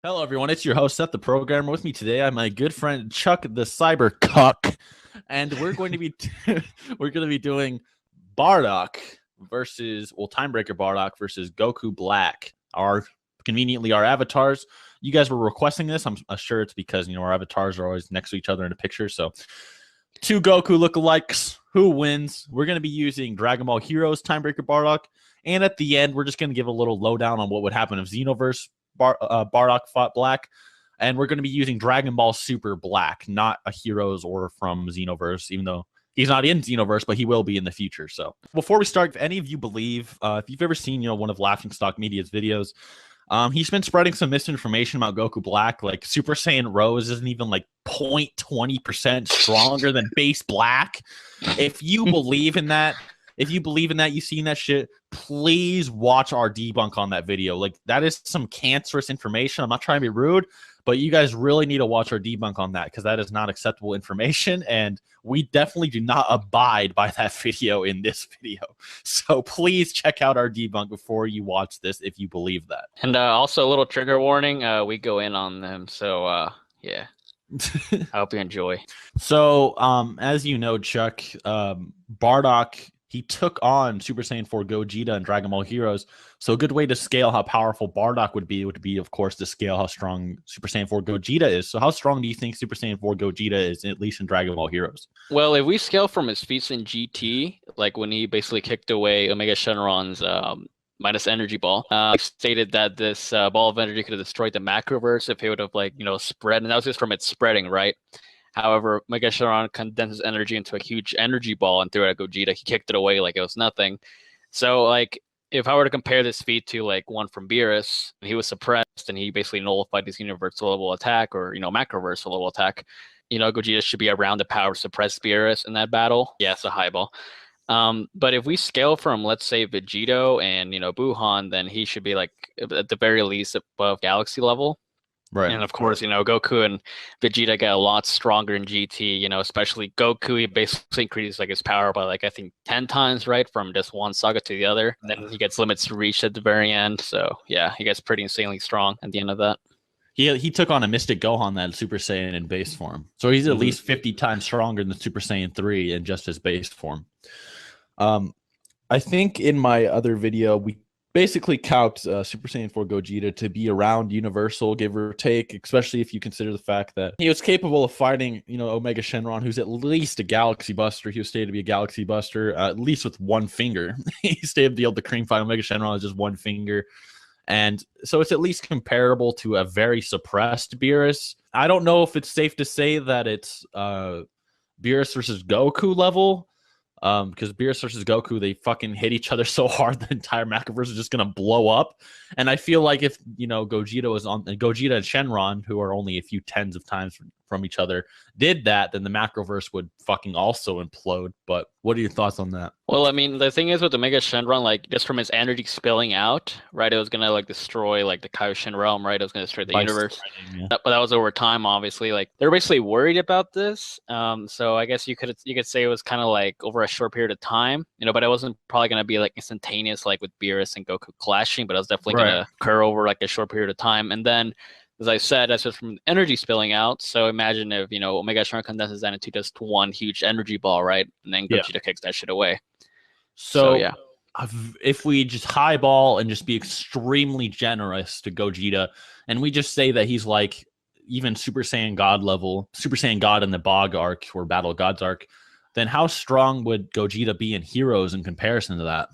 Hello, everyone. It's your host, Seth the Programmer. With me today, I'm my good friend Chuck the Cyber Cuck, and we're going to be doing Bardock versus Timebreaker Bardock versus Goku Black. Conveniently our avatars. You guys were requesting this. I'm sure it's because our avatars are always next to each other in a picture. So, two Goku lookalikes. Who wins? We're going to be using Dragon Ball Heroes Timebreaker Bardock, and at the end, we're just going to give a little lowdown on what would happen if Xenoverse Bardock fought Black, and we're going to be using Dragon Ball Super Black, not a Heroes or from Xenoverse, even though he's not in Xenoverse, but he will be in the future. So before we start, if any of you believe, if you've ever seen one of Laughingstock Media's videos, he's been spreading some misinformation about Goku Black, like Super Saiyan Rose isn't even like 0.20% stronger than base Black. If you believe in that, you've seen that shit, please watch our debunk on that video. Like, that is some cancerous information. I'm not trying to be rude, but you guys really need to watch our debunk on that because that is not acceptable information, and we definitely do not abide by that video in this video. So please check out our debunk before you watch this if you believe that. And also a little trigger warning, we go in on them, so yeah. I hope you enjoy. So, as you know, Chuck, Bardock, he took on Super Saiyan 4 Gogeta and Dragon Ball Heroes. So a good way to scale how powerful Bardock would be, of course, to scale how strong Super Saiyan 4 Gogeta is. So how strong do you think Super Saiyan 4 Gogeta is, at least in Dragon Ball Heroes? Well, if we scale from his feats in GT, like when he basically kicked away Omega Shenron's minus energy ball, stated that this ball of energy could have destroyed the macroverse if it would have spread, and that was just from it spreading, right? However, Omega Shenron condenses energy into a huge energy ball and threw it at Gogeta. He kicked it away like it was nothing. So, if I were to compare this feat to one from Beerus, he was suppressed and he basically nullified his universal level attack or macroverse level attack. Gogeta should be around the power to suppress Beerus in that battle. Yeah, it's a high ball. But if we scale from, let's say, Vegito and Buhan, then he should be at the very least above galaxy level. Right. And of course, Goku and Vegeta get a lot stronger in GT, especially Goku. He basically increases his power by I think 10 times, right? From just one saga to the other. And then he gets limits to reach at the very end. So yeah, he gets pretty insanely strong at the end of that. He took on a Mystic Gohan that Super Saiyan in base form. So he's at least 50 times stronger than Super Saiyan 3 in just his base form. I think in my other video, we basically count Super Saiyan 4 Gogeta to be around universal, give or take, especially if you consider the fact that he was capable of fighting, Omega Shenron, who's at least a Galaxy Buster. He was stated to be a Galaxy Buster, at least with one finger. He stated to be able to cream fight Omega Shenron with just one finger. And so it's at least comparable to a very suppressed Beerus. I don't know if it's safe to say that it's Beerus versus Goku level. Because Beerus versus Goku, they fucking hit each other so hard the entire macroverse is just gonna blow up. And I feel like if Gogeta and Shenron, who are only a few tens of times from each other, did that, then the macroverse would fucking also implode. But what are your thoughts on that? Well, I mean, the thing is with Omega Shenron, just from his energy spilling out, right, it was gonna destroy the Kaioshin realm, right? It was gonna destroy the universe. Yeah. But that was over time, obviously. They're basically worried about this. So I guess you could say it was kind of over a short period of time, but it wasn't probably gonna be instantaneous with Beerus and Goku clashing, but it was definitely gonna occur over a short period of time. And then, as I said, that's just from energy spilling out. So imagine if, Omega Shenron condenses that into just one huge energy ball, right? And then Gogeta kicks that shit away. So yeah. If we just highball and just be extremely generous to Gogeta, and we just say that he's even Super Saiyan God level, Super Saiyan God in the Bog arc or Battle of Gods arc, then how strong would Gogeta be in Heroes in comparison to that?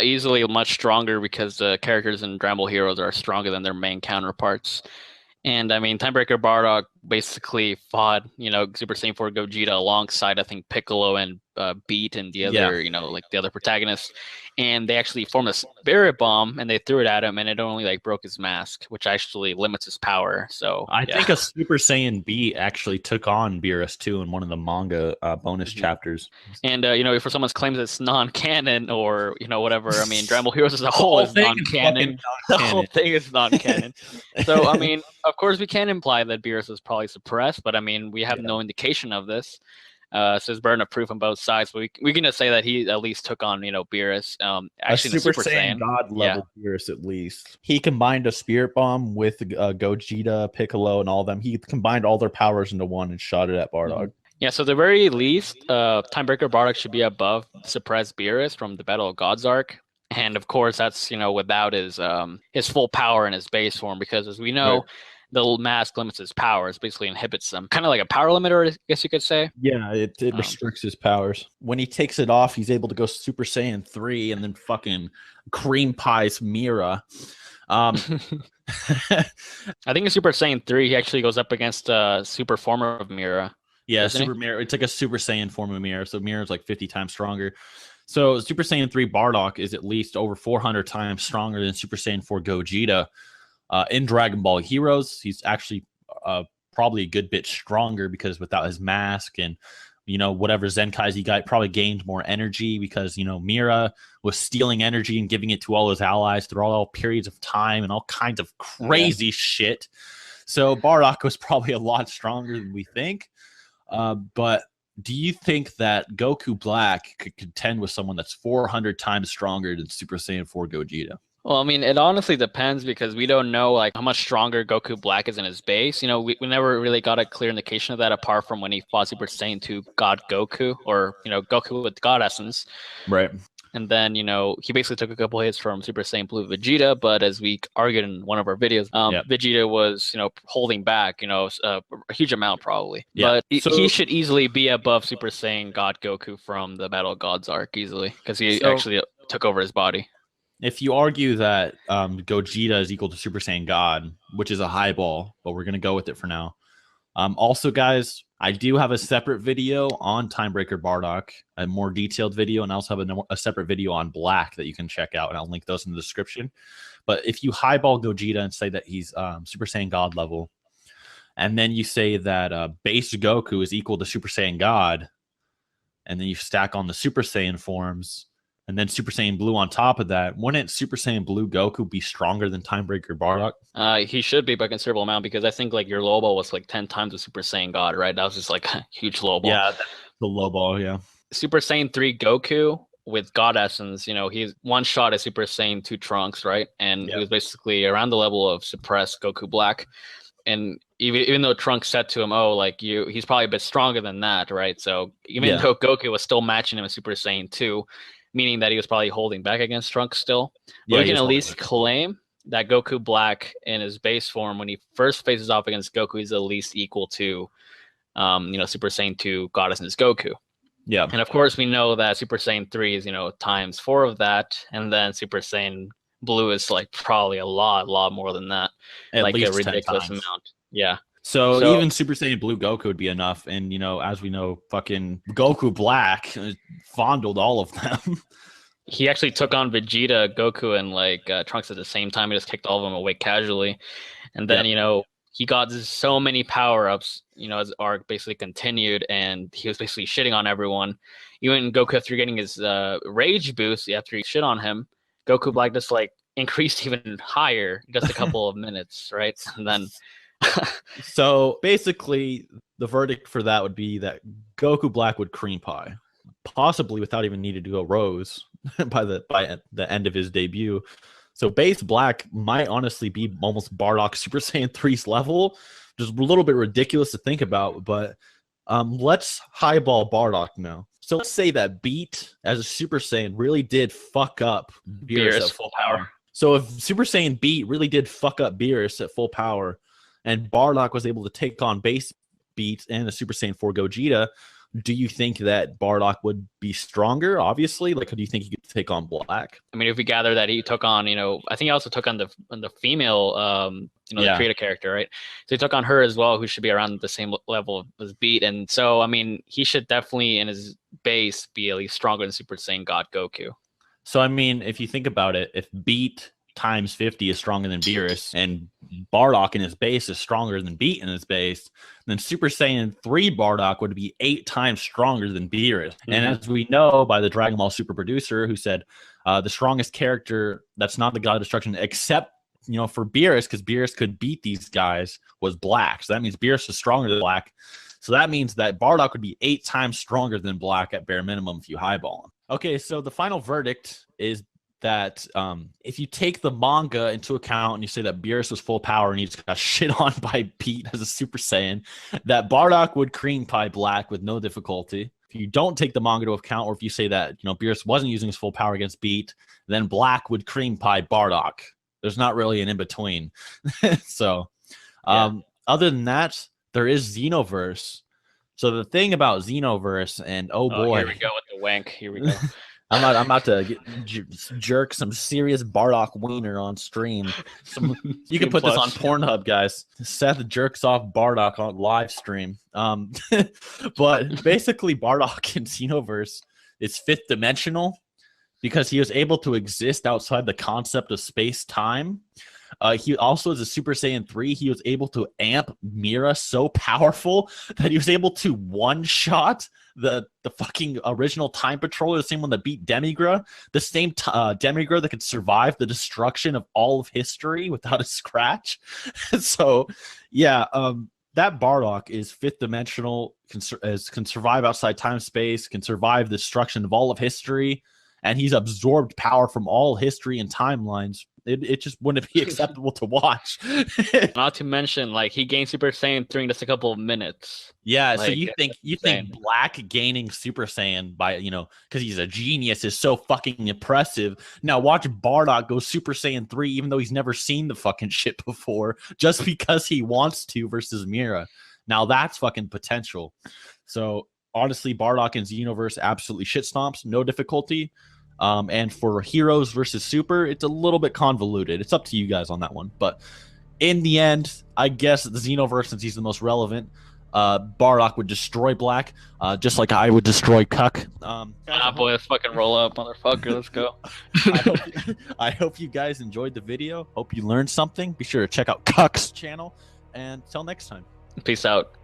Easily much stronger because the characters in Dragon Ball Heroes are stronger than their main counterparts. And I mean, Timebreaker Bardock basically fought, Super Saiyan 4 Gogeta alongside, I think, Piccolo and Beat and the other, the other protagonists. And they actually formed a spirit bomb and they threw it at him, and it only broke his mask, which actually limits his power. So I think a Super Saiyan B actually took on Beerus too in one of the manga bonus chapters. And for someone's claims it's non-canon or whatever, I mean, Dragon Ball Heroes as a whole is non-canon. The whole thing is non-canon. So I mean, of course, we can imply that Beerus was probably suppressed, but I mean, we have no indication of this. So there's burden of proof on both sides. But we can just say that he at least took on, Beerus. Actually, a in the Super Saiyan God level Beerus at least. He combined a Spirit Bomb with Gogeta, Piccolo, and all of them. He combined all their powers into one and shot it at Bardock. Yeah, so at the very least, Timebreaker Bardock should be above Suppressed Beerus from the Battle of Gods arc. And of course, that's without his full power in his base form, because as we know, the mask limits his powers, basically inhibits them. Kind of like a power limiter, I guess you could say. Yeah, it restricts his powers. When he takes it off, he's able to go Super Saiyan 3 and then fucking cream pies Mira. I think in Super Saiyan 3, he actually goes up against a super form of Mira. Yeah, Super Mira. It's like a Super Saiyan form of Mira. So Mira's like 50 times stronger. So Super Saiyan 3 Bardock is at least over 400 times stronger than Super Saiyan 4 Gogeta. In Dragon Ball Heroes, he's actually probably a good bit stronger, because without his mask and whatever Zenkais he got, probably gained more energy, because Mira was stealing energy and giving it to all his allies through all periods of time and all kinds of crazy shit. So Bardock was probably a lot stronger than we think. But do you think that Goku Black could contend with someone that's 400 times stronger than Super Saiyan 4 Gogeta? Well, I mean, it honestly depends, because we don't know like how much stronger Goku Black is in his base. We never really got a clear indication of that, apart from when he fought Super Saiyan 2 God Goku, or Goku with God Essence. Right. And then, he basically took a couple hits from Super Saiyan Blue Vegeta, but as we argued in one of our videos, Vegeta was, holding back, a huge amount probably. Yeah. But he should easily be above Super Saiyan God Goku from the Battle of Gods arc easily, because he actually took over his body. If you argue that Gogeta is equal to Super Saiyan God, which is a high ball, but we're going to go with it for now. Also, guys, I do have a separate video on Timebreaker Bardock, a more detailed video, and I also have a separate video on Black that you can check out, and I'll link those in the description. But if you highball Gogeta and say that he's Super Saiyan God level, and then you say that base Goku is equal to Super Saiyan God, and then you stack on the Super Saiyan forms, and then Super Saiyan Blue on top of that, wouldn't Super Saiyan Blue Goku be stronger than Timebreaker Bardock? He should be by a considerable amount, because I think like your low ball was like 10 times the Super Saiyan God, right? That was just like a huge low ball. Yeah, the low ball, yeah. Super Saiyan 3 Goku with God Essence, he's one shot at Super Saiyan 2 Trunks, right? And he was basically around the level of suppressed Goku Black. And even though Trunks said to him, he's probably a bit stronger than that, right? So even though Goku was still matching him in Super Saiyan 2, meaning that he was probably holding back against Trunks still. But we can at least claim that Goku Black in his base form, when he first faces off against Goku, is at least equal to, Super Saiyan 2 God Essence Goku. Yeah. And of course, we know that Super Saiyan 3 is, times 4 of that. And then Super Saiyan Blue is like probably a lot more than that. At like least a ridiculous amount. Yeah. So even Super Saiyan Blue Goku would be enough. And, as we know, fucking Goku Black fondled all of them. He actually took on Vegeta, Goku, and Trunks at the same time. He just kicked all of them away casually. And then, he got so many power-ups, as arc basically continued, and he was basically shitting on everyone. Even Goku, after getting his rage boost, after he shit on him, Goku Black just increased even higher just a couple of minutes, right? And then... So basically, the verdict for that would be that Goku Black would cream pie, possibly without even needing to go Rose by the end of his debut. So base Black might honestly be almost Bardock Super Saiyan 3's level, just a little bit ridiculous to think about. But let's highball Bardock now. So let's say that Beat as a Super Saiyan really did fuck up Beerus at full power. So if Super Saiyan Beat really did fuck up Beerus at full power, and Bardock was able to take on base Beat and the Super Saiyan 4 Gogeta, do you think that Bardock would be stronger, obviously? Do you think he could take on Black? I mean, if we gather that he took on, I think he also took on the female, the creator character, right? So he took on her as well, who should be around the same level as Beat. And so, I mean, he should definitely, in his base, be at least stronger than Super Saiyan God Goku. So, I mean, if you think about it, if Beat times 50 is stronger than Beerus, and Bardock in his base is stronger than Beat in his base, then Super Saiyan 3 Bardock would be 8 times stronger than Beerus. Mm-hmm. And as we know by the Dragonball Super producer, who said the strongest character that's not the God of Destruction, except for Beerus, because Beerus could beat these guys, was Black. So that means Beerus is stronger than Black. So that means that Bardock would be 8 times stronger than Black at bare minimum if you highball him. Okay, so the final verdict is that if you take the manga into account and you say that Beerus was full power and he just got shit on by Pete as a Super Saiyan, that Bardock would cream pie Black with no difficulty. If you don't take the manga into account, or if you say that Beerus wasn't using his full power against Beat, then Black would cream pie Bardock. There's not really an in between. So, other than that, there is Xenoverse. So the thing about Xenoverse, and oh boy, here we go with the wank. Here we go. I'm about to jerk some serious Bardock wiener on stream. You can put this on Pornhub, guys. Seth jerks off Bardock on live stream. But basically, Bardock in Xenoverse is 5th dimensional because he was able to exist outside the concept of space-time. He also, as a Super Saiyan 3, he was able to amp Mira so powerful that he was able to one-shot the fucking original Time Patroller, the same one that beat Demigra, the same Demigra that could survive the destruction of all of history without a scratch. So, yeah, that Bardock is 5th dimensional, can survive outside time-space, can survive the destruction of all of history, and he's absorbed power from all history and timelines. It just wouldn't be acceptable to watch. Not to mention, like, he gained Super Saiyan 3 in just a couple of minutes. Yeah, like, so you think Black gaining Super Saiyan by, because he's a genius is so fucking impressive. Now watch Bardock go Super Saiyan 3 even though he's never seen the fucking shit before, just because he wants to versus Mira. Now that's fucking potential. So honestly, Bardock in Xenoverse absolutely shit stomps, no difficulty. And for Heroes versus Super, it's a little bit convoluted. It's up to you guys on that one. But in the end, I guess the Xenoverse, since he's the most relevant, Bardock would destroy Black, just like I would destroy Cuck. Boy, let's fucking roll up, motherfucker. Let's go. I hope you guys enjoyed the video. Hope you learned something. Be sure to check out Cuck's channel. And till next time. Peace out.